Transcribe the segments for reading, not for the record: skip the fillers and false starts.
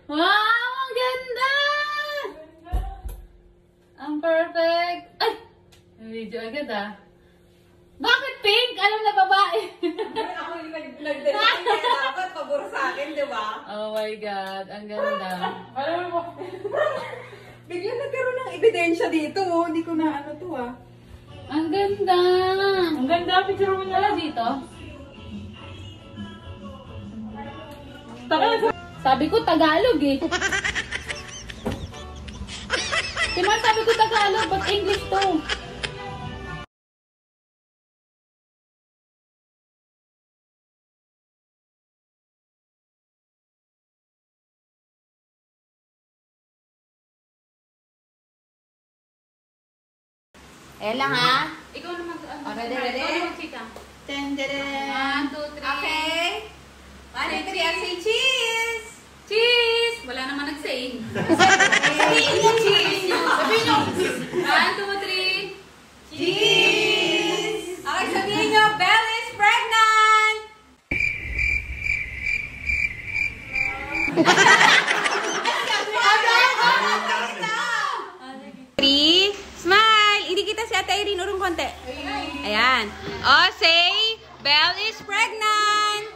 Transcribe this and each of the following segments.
Wow! Ang ganda! Ang perfect! Ay! May video agad ah. Bakit pink? Alam na babae. Ako yung nag-design kaya dapat pabor sa akin, di ba? Oh my God. Ang ganda. Alam mo, biglang nagkaroon ng ebidensya dito, oh. Hindi ko na ano to, ah. Ang ganda. Ang ganda. Picture mo na dito. Sabi ko Tagalog eh. Timar, sabi ko Tagalog. Ba't English to? Ayan lang ha. Ikaw naman. Ready, ready? Ikaw naman, chika. 10, 1, 2, 3. Okay. 1, 2, 3, and say cheese! Cheese! Wala naman nag-say. Sabihin niyo cheese! Sabihin nyo. 1, 2, 3. Cheese! Okay, sabihin niyo, Belle is pregnant! Three, smile! Hindi kita si Ate Irene, urong konti. Ayan. Oh, say, Belle is pregnant!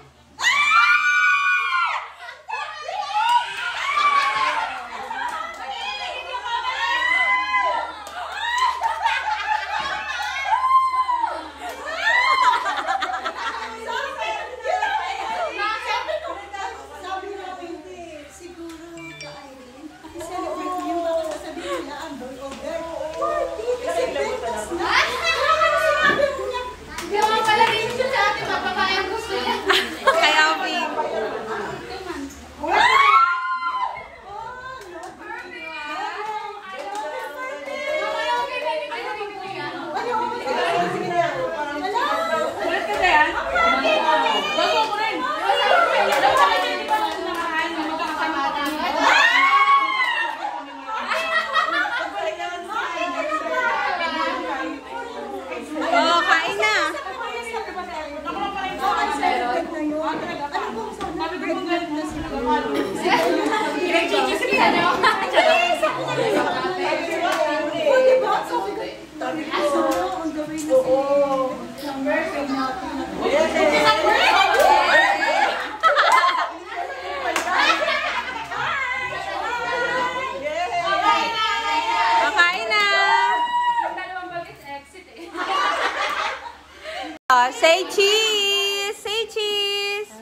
Say cheese! Say cheese!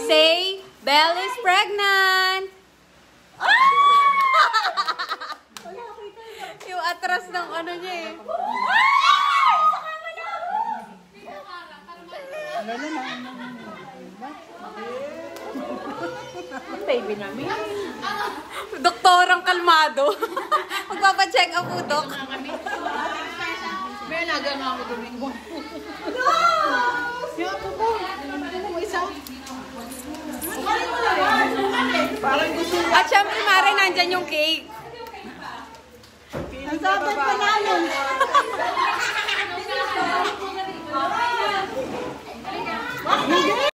Say, Belle is pregnant! Yung atras ng ano niya eh. Baby namin. Doktorang kalmado. Magpapacheck up po, Dok. May nagano ako Domingo. Siya po po. Mo isa. At syempre, Mare, nandyan yung cake. Ang sabi pa namin.